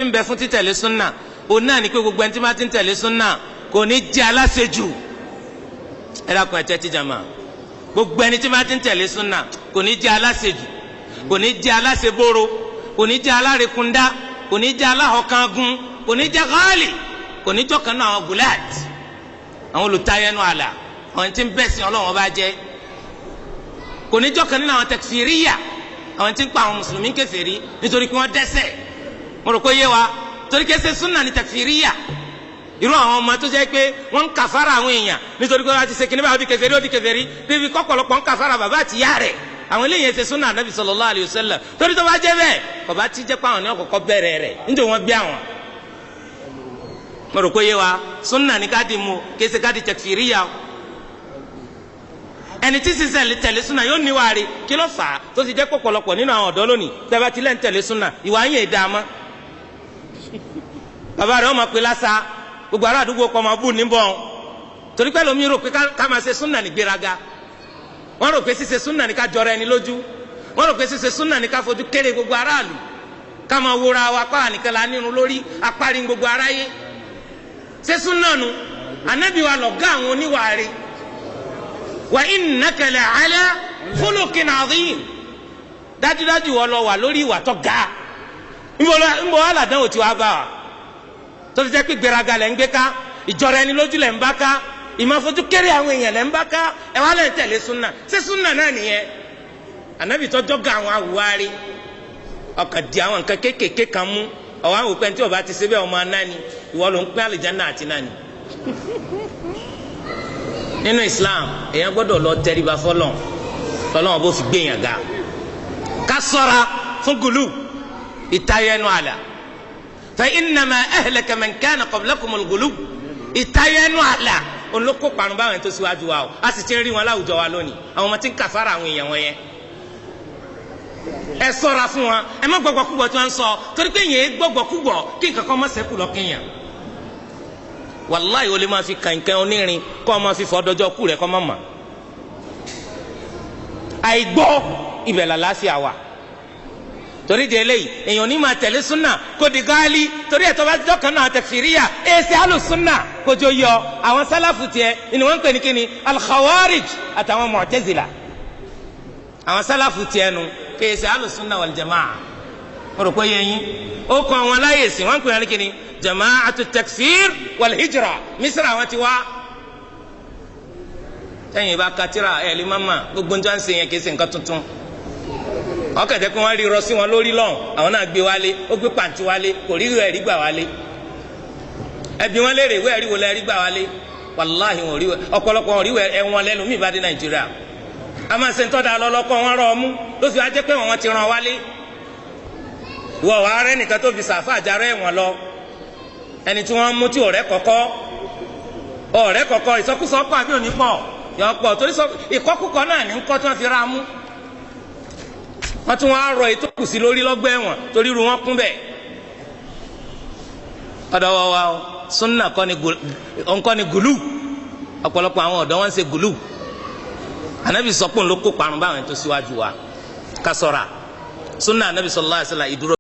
ń bẹ fún títẹ̀lé súnà òun náà ni pé gbogbo ẹni tí máa ti ń tẹ̀lé súnà kò ní jẹ́ aláṣejù. ẹ dákun ẹ tẹ́tí jàmá, gbogbo ẹni tí máa ti ń tẹ̀lé súnà kò ní jẹ́ aláṣejù, kò ní jẹ́ aláṣeboro, kò ní jẹ́ alárekunda, kò ní jẹ́ aláhọ̀kangun, kò ní jẹ́ gáàlì, kò ní jọ́kan náà àwọn gulat, àwọn olùtayẹnu àlà, àwọn tí ń bẹ̀sìn Ọlọ́run bá jẹ́, kò ní jọ́kan nínú àwọn takfiriya, àwọn tí ń pa àwọn mùsùlùmí kèfèrí nítorí pé wọ́n dẹ́ṣẹ̀. mo rò pé yé wa, torí kẹsẹ̀ súnà ní takfiriya. irú àwọn ọmọ tó jẹ́ pé wọ́n ń kàfàrà àwọn èèyàn nítorí pé wọ́n ti ṣe kíní báyìí ó di kèfèrí ó di kèfèrí bíbí kọ́pọ̀lọpọ̀ ń kàfàrà bàbá àti ìyá rẹ̀. àwọn eléyìí ẹsẹ̀ súnà Ànábì sallallahu alayhi wa sallam, torí tó bá jẹ́ bẹ́ẹ̀ bàbá ti jẹ́ pé àwọn ní ọ̀kọ̀ọ̀kọ̀ bẹ̀rẹ̀ rẹ̀ níjẹ́ wọ́n bí àwọn. mo rò pé yé wa, súnà ní ká di mu kẹsẹ̀ ká di takfiriya. ẹni tí sísẹ tẹ̀lé súnà yóò níwárí, kí ló fà á tó ti jẹ́ pọ̀pọ̀lọpọ̀ nínú àwọn ọ̀dọ́ lónìí tẹ́ bá tilẹ̀ ń tẹ̀lé súnà ìwà yín èdè àmọ́. bàbá rẹ̀ ọmọ pé lásà gbogbo ará àdúgbò kọ́ ọmọ bú níbọ̀ torí pé lómi rò pé ká máa ṣe súnà ní gbéraga, wọ́n rò pé ṣíṣe súnà ní ká jọra ẹni lójú, wọ́n rò pé ṣíṣe súnà ní ká fojú kéré gbogbo aráàlú, ká máa wúra wa pa nìkan la nírun lórí apárí gbogbo aráyé. ṣé súnà nu Ànábì wa lọ̀gá àwọn oníwàárí, wa innaka la'ala khuluqin adhim, dájúdájú wọ́n lọ wà lórí ìwà tó ga. nbọ aládánwò tí wàá bá wa tó ti jẹ́ pé gbéraga lẹ́ ń gbé ká, ìjọra ẹni lójú lẹ́ ń bá ká, ìmọ̀fojú kéré àwọn èèyàn lẹ́ ń bá ká, ẹ wá lẹ́ ń tẹ̀lé súnà. ṣé súnà náà nìyẹn? Ànábì tọ́jọ́ ga àwọn àwùwárí ọkàn di àwọn nǹkan kéékèèké kan mú ọ̀wá àwọn òpin tí ọba ti ṣe bẹ́ẹ̀ ọmọ anáni ìwọ ló ń pín àlìjánnà àti náni. nínú Islam èèyàn gbọ́dọ̀ lọ tẹríba fọ́lọ́run tọ́lọ́run bó fi gbéyàn ga. ká ṣọ́ra fún gùlù, ìtayẹnu àlà. fa innama ahlaka man kana qablakumul ghuluw, ìtayẹnu àlà olóko parun báwọn tó síwájú wa o. a sì ti rí wọn láwùjọ wa lónìí, àwọn ọmọ tí ń kàfàrà àwọn èèyàn wọn yẹn. ẹ ṣọ́ra fún wọn, ẹ má gbọgbọ kúgbọ tí wọn ń sọ, torí pé yẹn gbọgbọ kúgbọ kí nǹkan kan má ṣẹ́kù lọ́kìyàn. wàláyé o lè máa fi kànkàn onírin kọ́ ọ máa fi fọ́dọ́jọ́ kú rẹ̀ kọ́ máa mà. àìgbọ́ ibẹ̀ làlàáfíà wà. torí di eléyìí èèyàn ní máa tẹ̀lé súnà kó di gáálí, torí ẹ̀ tó bá dọ́kan náà takfiriya èsì alùsúnà kójó yọ àwọn sálàfù tiẹ̀ ni wọ́n ń pè ní kíni al-khawarij àtàwọn mu'tazila. àwọn sálàfù tiẹ̀ nu èsì alùsúnà wal jamaa. mo rò pé yẹn ó kọ àwọn aláyèsí wọ́n ń pè ní kíni jama'atu takfir wal hijra. misra wọn ti wá. sẹ́yìn bá katira ẹ̀ lè má mà gbogbo ń jọ ń ṣe yẹn kì í ṣe nǹkan tuntun. wọ́n kẹ̀tẹ́ pé wọ́n rí irọ́ sí wọn lórí lọ́hùn, àwọn náà gbé wálé, ó gbé pàǹtí wálé, kò rí ìwé ẹ̀rí gbà wálé. ẹbí wọn léèrè ìwé ẹ̀rí wo lẹ rí gbà wálé, wàláhì wọn ò rí ọ̀pọ̀lọpọ̀ wọn rí ẹ̀wọ̀n lẹ́nu mí ìbádé Nàìjíríà. a máa ṣe ń tọ́da lọ́lọ́kọ́ wọn rọ ọmú ló fi wá jẹ́ pé wọn ti ràn wálé. ìwọ wàá rẹ́ nìkan tó fi sàfà àjàrẹ́ ẹ̀wọ̀n lọ, ẹni tí wọ́n mú tí ọ̀rẹ́ kọ̀kọ́ ìsọkúsọ pọ̀ àbí òní pọ̀ yọ pọ̀, torí ìkọ́kúkọ náà ní ń kọ́ tí wọ́n fi ra mú. wọ́n tún wọ́n á rọ ètò kù sí lórí lọ́gbẹ́ ẹ̀wọ̀n torí irú wọn kún bẹ́ẹ̀. ọ̀dọ̀ wa o súnà kọ́ ni gùlù, ọ̀pọ̀lọpọ̀ àwọn ọ̀dọ́ wọn ń ṣe gùlù. Ànábì sọ pé òun ló kó parun báwọn tó síwájú wa. ká ṣọ́ra súnà Ànábì sallallahu alaihi wasallam ìdúró.